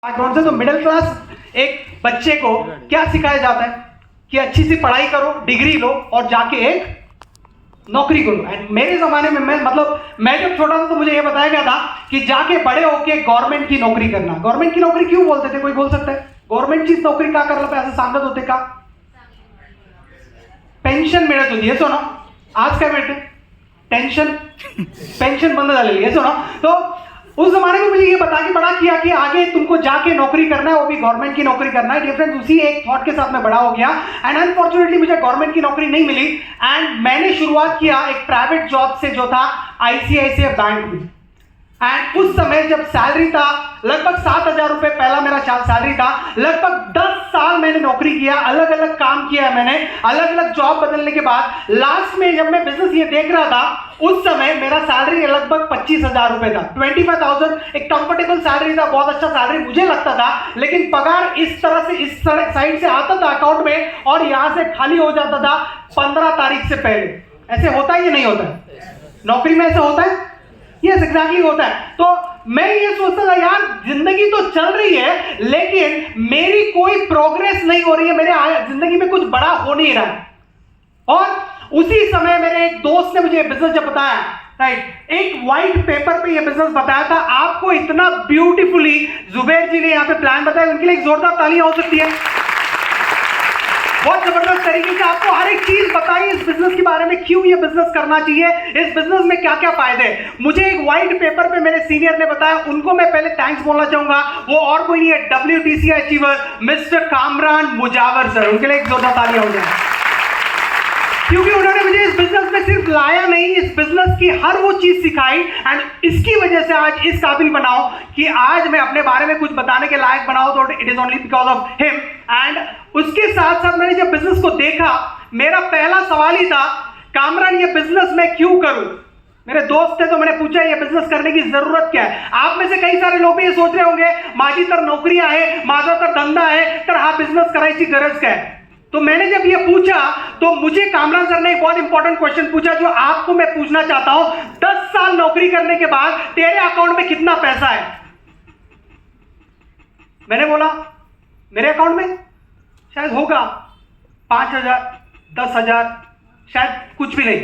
Background से, तो middle class एक बच्चे को क्या सिखाया जाता है कि अच्छी सी पढ़ाई करो, डिग्री लो और जाके एक नौकरी करो। एंड मेरे जमाने में मैं जब छोटा था तो मुझे ये बताया गया था कि जाके बड़े होके गवर्नमेंट की नौकरी करना। गवर्नमेंट की नौकरी क्यों बोलते थे, कोई बोल सकता है? गवर्नमेंट की नौकरी का कर पैसे सांगत होते का पेन्शन मिळत होती, हेच हो ना? आज काय मिळते? टेंशन, पेंशन बंद झालेली, हेच हो ना? तो उस जमाने में मुझे ये बता के बड़ा किया कि आगे तुमको जाके नौकरी करना है, वो भी गवर्नमेंट की नौकरी करना है। डिफरेंस उसी एक थॉट के साथ मैं बड़ा हो गया। एंड अनफॉर्चुनेटली मुझे गवर्नमेंट की नौकरी नहीं मिली एंड मैंने शुरुआत किया एक प्राइवेट जॉब से जो था आईसीआईसीआई बैंक में। एंड उस समय जब सैलरी था लगभग 7,000 रुपए, पहला मेरा सैलरी था। लगभग 10 साल मैंने नौकरी किया, अलग अलग काम किया है मैंने, अलग अलग जॉब बदलने के बाद लास्ट में जब मैं बिजनेस ये देख रहा था उस समय मेरा सैलरी लगभग 25,000 रुपए था। 25,000 एक कंफर्टेबल सैलरी था, बहुत अच्छा सैलरी मुझे लगता था। लेकिन पगार इस तरह से इस साइड से आता था अकाउंट में और यहां से खाली हो जाता था 15 तारीख से पहले। ऐसे होता है या नहीं होता है? नौकरी में ऐसे होता है? यस, एग्जैक्टली होता है। तो मैं ये सोचता था यार जिंदगी तो चल रही है लेकिन मेरी कोई प्रोग्रेस नहीं हो रही है, मेरे जिंदगी में कुछ बड़ा हो नहीं रहा है। और उसी समय मेरे एक दोस्त ने मुझे बिजनेस जब बताया, राइट, एक व्हाइट पेपर पे ये बिजनेस बताया था। आपको इतना ब्यूटीफुली जुबैर जी ने यहाँ पे प्लान बताया, उनके लिए एक जोरदार तालियां हो सकती है। बहुत जबरदस्त तरीके से आपको हर एक चीज बताई इस बिजनेस के बारे में, क्यों ये बिजनेस करना चाहिए, इस बिजनेस में क्या क्या फायदे हैं। मुझे एक व्हाइट पेपर पे मेरे सीनियर ने बताया, उनको मैं पहले थैंक्स बोलना चाहूंगा। वो और कोई नहीं है, WTC achiever mister Kamran Mujawar sir. उनके लिए एक जोरदार तालियां हो जाए, क्योंकि उन्होंने मुझे इस बिजनेस में सिर्फ लाया नहीं, इस बिजनेस की हर वो चीज सिखाई। एंड इसकी वजह से आज इस काबिल बनाओ कि आज मैं अपने बारे में कुछ बताने के लायक बनाऊं, तो it is only because of him. And उसके साथ साथ मैंने जब बिजनेस को देखा, मेरा पहला सवाल ही था, कामरान ये बिजनेस मैं क्यों करूं? मेरे दोस्त थे तो मैंने पूछा ये बिजनेस करने की जरूरत क्या है? आप में से कई सारे लोग भी ये सोच रहे होंगे माझी तर नौकरी आहे, माझा तर धंदा आहे, तर हा बिजनेस करायची गरज काय? तो मैंने जब ये पूछा तो मुझे कामरान सर ने एक बहुत इंपॉर्टेंट क्वेश्चन पूछा जो आपको मैं पूछना चाहता हूं। 10 साल नौकरी करने के बाद तेरे अकाउंट में कितना पैसा है? मैंने बोला मेरे अकाउंट में शायद होगा 5,000, 10,000, शायद कुछ भी नहीं।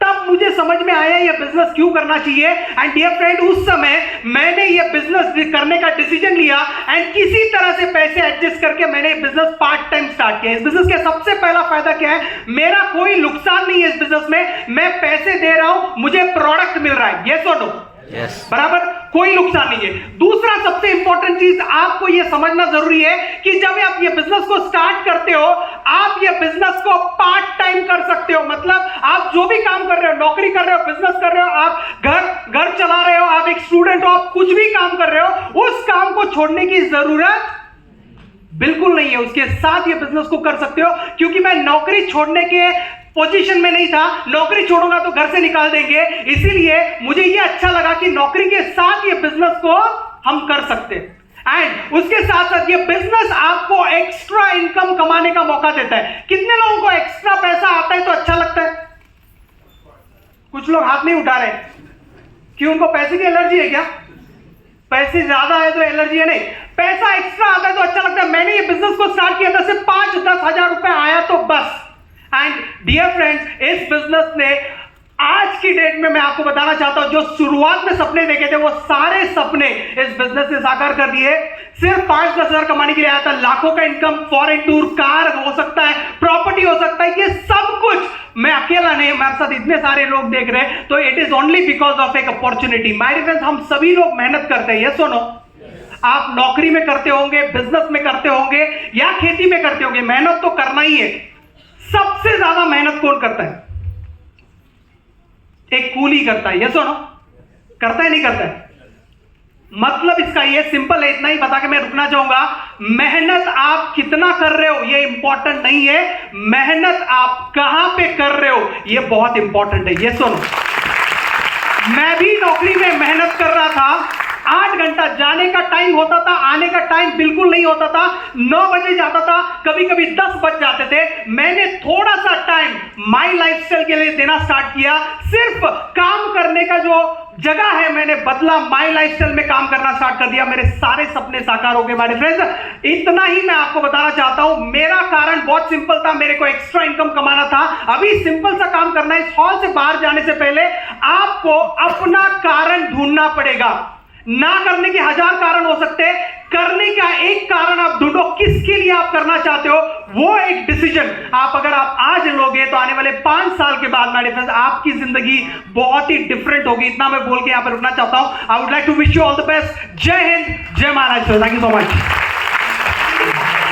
तब मुझे समझ में आया ये बिजनेस क्यों करना चाहिए। एंड डियर फ्रेंड, उस समय मैंने ये बिजनेस करने का डिसीजन लिया एंड किसी तरह से पैसे एडजस्ट करके मैंने बिजनेस पार्ट टाइम स्टार्ट किया। इस बिजनेस का सबसे पहला फायदा क्या है? मेरा कोई नुकसान नहीं है इस बिजनेस में। मैं पैसे दे रहा हूं, मुझे प्रोडक्ट मिल रहा है। यस और नो? Yes. बराबर, कोई नुकसान नहीं है। दूसरा सबसे इंपॉर्टेंट चीज आपको यह समझना जरूरी है कि जब आप ये बिजनेस को स्टार्ट करते हो, आप ये बिजनेस को पार्ट टाइम कर सकते हो। मतलब आप जो भी काम कर रहे हो, नौकरी कर रहे हो, बिजनेस कर रहे हो, आप घर चला रहे हो, आप एक स्टूडेंट हो, आप कुछ भी काम कर रहे हो, उस काम को छोड़ने की जरूरत बिल्कुल नहीं है। उसके साथ ये बिजनेस को कर सकते हो। क्योंकि मैं नौकरी छोड़ने के पोजीशन में नहीं था, नौकरी छोड़ूंगा तो घर से निकाल देंगे, इसीलिए मुझे ये अच्छा लगा कि नौकरी के साथ ये बिजनेस को हम कर सकते हैं। एंड उसके साथ साथ ये बिजनेस आपको एक्स्ट्रा इनकम कमाने का मौका देता है। कितने लोगों को एक्स्ट्रा पैसा आता है तो अच्छा लगता है? कुछ लोग हाथ नहीं उठा रहे कि उनको पैसे की एलर्जी है क्या? पैसे ज्यादा है तो एलर्जी है? नहीं, पैसा एक्स्ट्रा आता है तो अच्छा लगता है। मैंने ये बिजनेस को स्टार्ट किया था, सिर्फ 5-10 हजार रुपए आया तो बस। एंड डियर फ्रेंड्स, इस बिजनेस ने आज की डेट में मैं आपको बताना चाहता हूं, जो शुरुआत में सपने देखे थे वो सारे सपने इस बिजनेस ने साकार कर दिए। सिर्फ 5-10 हजार कमाने के लिए आया था, लाखों का इनकम, फॉरेन टूर, कार हो सकता है, प्रॉपर्टी हो सकता है, ये सब कुछ मैं अकेला नहीं, मेरे साथ इतने सारे लोग देख रहे हैं। तो it is only because of एक अपॉर्चुनिटी। माय फ्रेंड्स, हम सभी लोग मेहनत करते हैं, यस और नो? आप नौकरी में करते होंगे, बिजनेस में करते होंगे या खेती में करते होंगे, मेहनत तो करना ही है। सबसे ज्यादा मेहनत कौन करता है? एक कूली करता है, यस और नो? करता है नहीं करता है? मतलब इसका ये सिंपल है, इतना ही बता के मैं रुकना चाहूंगा। मेहनत आप कितना कर रहे हो ये इंपॉर्टेंट नहीं है, मेहनत आप कहां पे कर रहे हो ये बहुत इंपॉर्टेंट है। यस और नो? मैं भी नौकरी में मेहनत कर रहा था 8 घंटा जाने का टाइम होता था, आने का टाइम बिल्कुल नहीं होता था। 9 बजे जाता था, कभी कभी 10 बज जाते थे। मैंने थोड़ा सा टाइम माई लाइफस्टाइल के लिए देना स्टार्ट किया। सिर्फ काम करने का जो जगह है मैंने बदला, माई लाइफस्टाइल में काम करना स्टार्ट कर दिया। मेरे सारे सपने साकार हो गए माय फ्रेंड्स। इतना ही मैं आपको बताना चाहता हूं। मेरा कारण बहुत सिंपल था, मेरे को एक्स्ट्रा इनकम कमाना था। अभी सिंपल सा काम करना है। इस हॉल से बाहर जाने से पहले आपको अपना कारण ढूंढना पड़ेगा। ना करने के 1000 कारण हो सकते हैं, करने का एक कारण आप ढूंढो। किसके लिए आप करना चाहते हो, वो एक डिसीजन अगर आप आज लोगे तो आने वाले 5 साल के बाद मेरे फ्रेंड्स आपकी जिंदगी बहुत ही डिफरेंट होगी। इतना मैं बोल के यहां पर रुकना चाहता हूं। I would like to wish you all the best. जय हिंद, जय Maharashtra. Thank you so much.